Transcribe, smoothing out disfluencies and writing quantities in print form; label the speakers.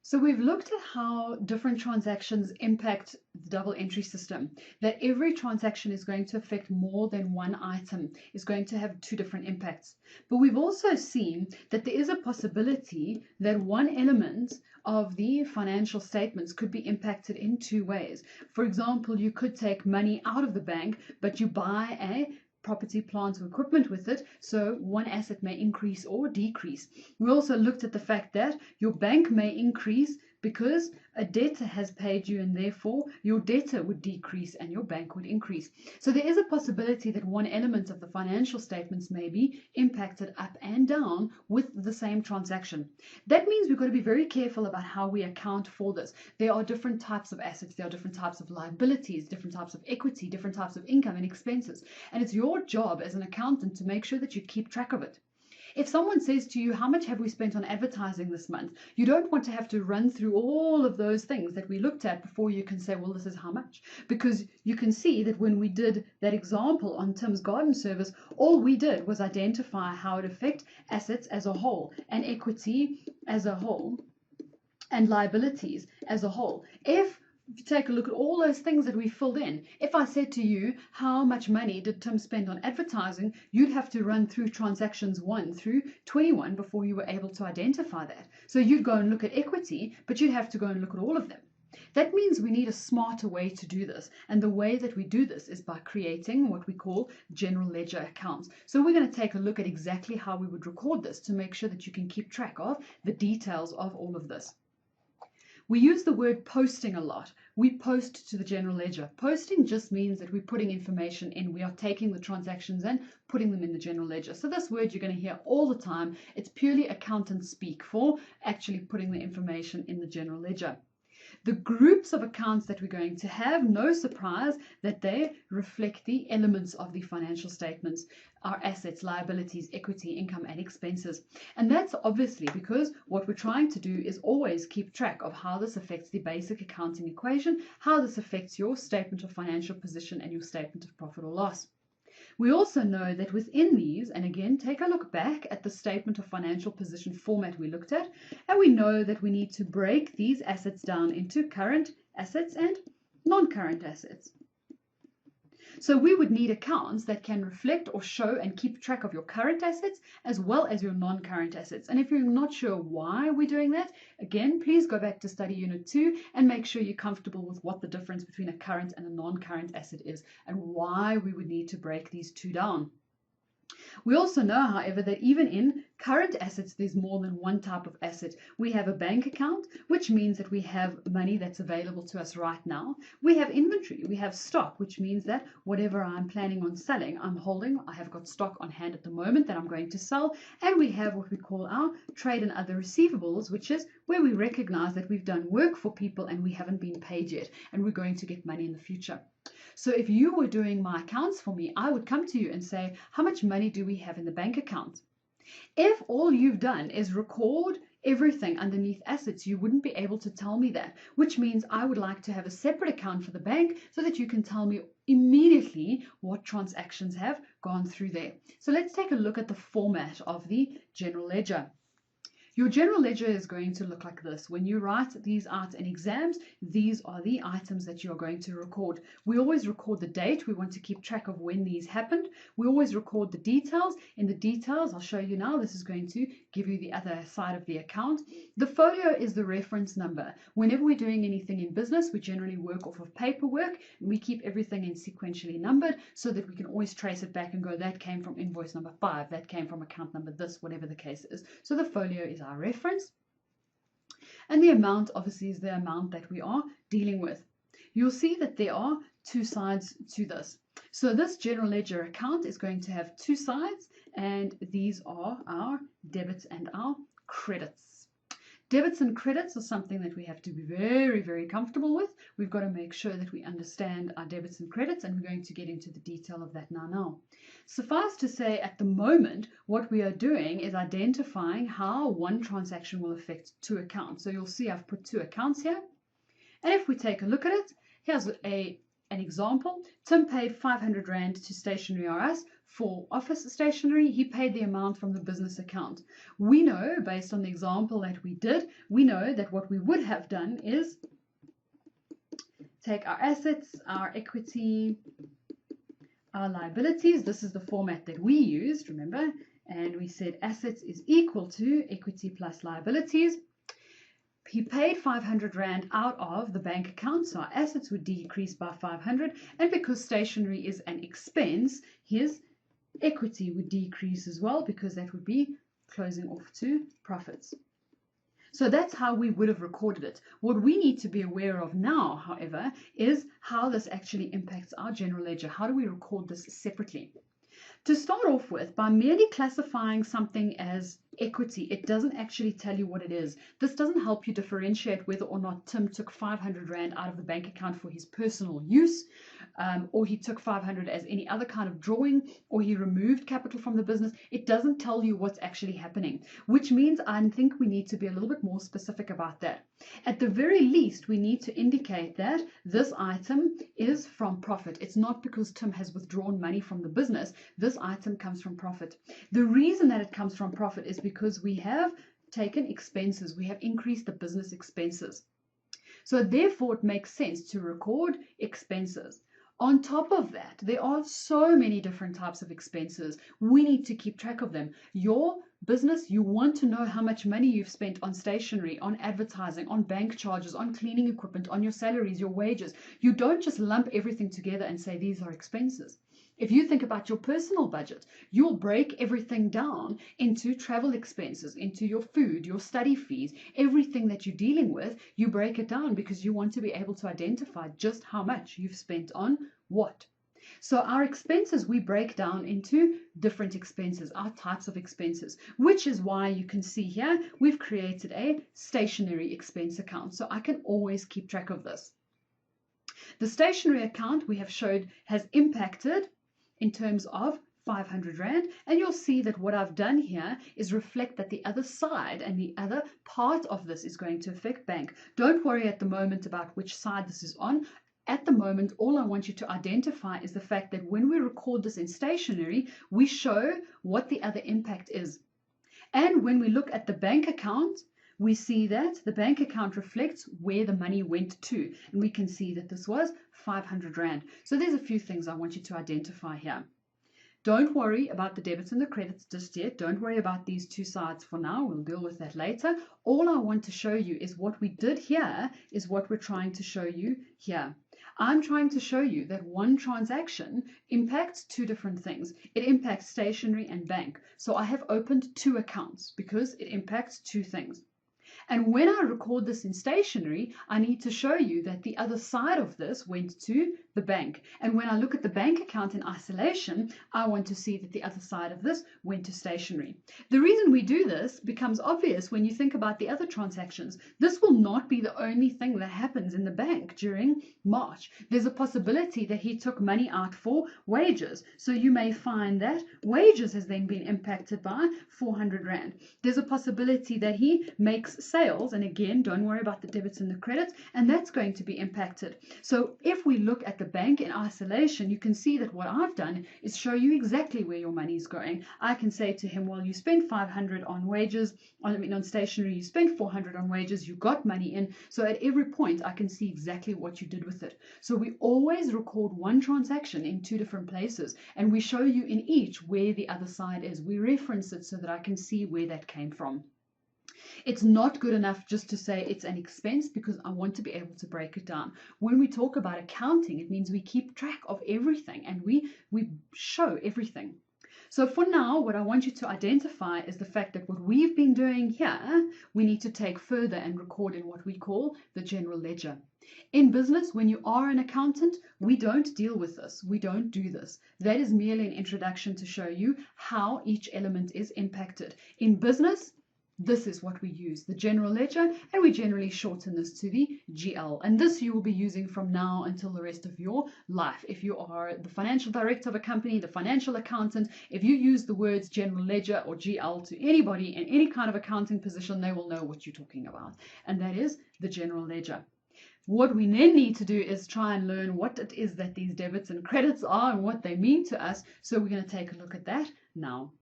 Speaker 1: So we've looked at how different transactions impact the double entry system, that every transaction is going to affect more than one item, is going to have two different impacts. But we've also seen that there is a possibility that one element of the financial statements could be impacted in two ways. For example, you could take money out of the bank, but you buy a property, plant, or equipment with it, so one asset may increase or decrease. We also looked at the fact that your bank may increase because a debtor has paid you, and therefore your debtor would decrease and your bank would increase. So there is a possibility that one element of the financial statements may be impacted up and down with the same transaction. That means we've got to be very careful about how we account for this. There are different types of assets, there are different types of liabilities, different types of equity, different types of income and expenses. And it's your job as an accountant to make sure that you keep track of it. If someone says to you, how much have we spent on advertising this month? You don't want to have to run through all of those things that we looked at before you can say, well, this is how much. Because you can see that when we did that example on Tim's garden service, all we did was identify how it affects assets as a whole and equity as a whole and liabilities as a whole. If you take a look at all those things that we filled in, if I said to you, how much money did Tim spend on advertising, you'd have to run through transactions 1 through 21 before you were able to identify that. So you'd go and look at equity, but you'd have to go and look at all of them. That means we need a smarter way to do this. And the way that we do this is by creating what we call general ledger accounts. So we're going to take a look at exactly how we would record this to make sure that you can keep track of the details of all of this. We use the word posting a lot. We post to the general ledger. Posting just means that we're putting information in. We are taking the transactions and putting them in the general ledger. So this word you're going to hear all the time. It's purely accountant speak for actually putting the information in the general ledger. The groups of accounts that we're going to have, no surprise that they reflect the elements of the financial statements, our assets, liabilities, equity, income, and expenses. And that's obviously because what we're trying to do is always keep track of how this affects the basic accounting equation, how this affects your statement of financial position and your statement of profit or loss. We also know that within these, and again, take a look back at the statement of financial position format we looked at, and we know that we need to break these assets down into current assets and non-current assets. So we would need accounts that can reflect or show and keep track of your current assets as well as your non-current assets. And if you're not sure why we're doing that, again, please go back to study unit 2 and make sure you're comfortable with what the difference between a current and a non-current asset is and why we would need to break these two down. We also know, however, that even in current assets, there's more than one type of asset. We have a bank account, which means that we have money that's available to us right now. We have inventory, we have stock, which means that whatever I'm planning on selling, I'm holding, I have got stock on hand at the moment that I'm going to sell. And we have what we call our trade and other receivables, which is where we recognize that we've done work for people and we haven't been paid yet, and we're going to get money in the future. So if you were doing my accounts for me, I would come to you and say, how much money do we have in the bank account? If all you've done is record everything underneath assets, you wouldn't be able to tell me that, which means I would like to have a separate account for the bank so that you can tell me immediately what transactions have gone through there. So let's take a look at the format of the general ledger. Your general ledger is going to look like this. When you write these out in exams, these are the items that you're going to record. We always record the date. We want to keep track of when these happened. We always record the details. In the details, I'll show you now, this is going to give you the other side of the account. The folio is the reference number. Whenever we're doing anything in business, we generally work off of paperwork. And we keep everything in sequentially numbered so that we can always trace it back and go, that came from invoice number 5, that came from account number this, whatever the case is. So the folio is our reference, and the amount obviously is the amount that we are dealing with. You'll see that there are two sides to this. So this general ledger account is going to have two sides, and these are our debits and our credits. Debits and credits are something that we have to be very, very comfortable with. We've got to make sure that we understand our debits and credits, and we're going to get into the detail of that now. Suffice to say, at the moment, what we are doing is identifying how one transaction will affect two accounts. So you'll see I've put two accounts here. And if we take a look at it, here's an example. Tim paid 500 Rand to Stationery R Us for office stationery, he paid the amount from the business account. We know, based on the example that we did, we know that what we would have done is take our assets, our equity, our liabilities. This is the format that we used, remember, and we said assets is equal to equity plus liabilities. He paid 500 Rand out of the bank account, so our assets would decrease by 500, and because stationery is an expense, his equity would decrease as well, because that would be closing off to profits. So that's how we would have recorded it. What we need to be aware of now, however, is how this actually impacts our general ledger. How do we record this separately? To start off with, by merely classifying something as equity, it doesn't actually tell you what it is. This doesn't help you differentiate whether or not Tim took 500 Rand out of the bank account for his personal use, or he took 500 as any other kind of drawing, or he removed capital from the business. It doesn't tell you what's actually happening, which means I think we need to be a little bit more specific about that. At the very least, we need to indicate that this item is from profit. It's not because Tim has withdrawn money from the business. This item comes from profit. The reason that it comes from profit is because we have taken expenses. We have increased the business expenses. So therefore, it makes sense to record expenses. On top of that, there are so many different types of expenses. We need to keep track of them. Your business, you want to know how much money you've spent on stationery, on advertising, on bank charges, on cleaning equipment, on your salaries, your wages. You don't just lump everything together and say these are expenses. If you think about your personal budget, you'll break everything down into travel expenses, into your food, your study fees, everything that you're dealing with, you break it down because you want to be able to identify just how much you've spent on what. So our expenses, we break down into different expenses, our types of expenses, which is why you can see here, we've created a stationery expense account. So I can always keep track of this. The stationery account we have showed has impacted in terms of 500 Rand, and you'll see that what I've done here is reflect that the other side and the other part of this is going to affect bank. Don't worry at the moment about which side this is on. At the moment, all I want you to identify is the fact that when we record this in stationery, we show what the other impact is. And when we look at the bank account, we see that the bank account reflects where the money went to. And we can see that this was 500 Rand. So there's a few things I want you to identify here. Don't worry about the debits and the credits just yet. Don't worry about these two sides for now. We'll deal with that later. All I want to show you is what we did here is what we're trying to show you here. I'm trying to show you that one transaction impacts two different things. It impacts stationery and bank. So I have opened two accounts because it impacts two things. And when I record this in stationery, I need to show you that the other side of this went to the bank. And when I look at the bank account in isolation, I want to see that the other side of this went to stationery. The reason we do this becomes obvious when you think about the other transactions. This will not be the only thing that happens in the bank during March. There's a possibility that he took money out for wages. So you may find that wages has then been impacted by 400 Rand. There's a possibility that he makes sales, and again, don't worry about the debits and the credits, and that's going to be impacted. So if we look at the bank in isolation, you can see that what I've done is show you exactly where your money is going. I can say to him, well, you spent 500 on wages, on stationery, you spent 400 on wages, you got money in. So at every point, I can see exactly what you did with it. So we always record one transaction in two different places, and we show you in each where the other side is. We reference it so that I can see where that came from. It's not good enough just to say it's an expense because I want to be able to break it down. When we talk about accounting, it means we keep track of everything and we show everything. So for now, what I want you to identify is the fact that what we've been doing here, we need to take further and record in what we call the general ledger. In business, when you are an accountant, we don't deal with this. We don't do this. That is merely an introduction to show you how each element is impacted. In business, this is what we use, the general ledger, and we generally shorten this to the GL. And this you will be using from now until the rest of your life. If you are the financial director of a company, the financial accountant, if you use the words general ledger or GL to anybody in any kind of accounting position, they will know what you're talking about. And that is the general ledger. What we then need to do is try and learn what it is that these debits and credits are and what they mean to us. So we're going to take a look at that now.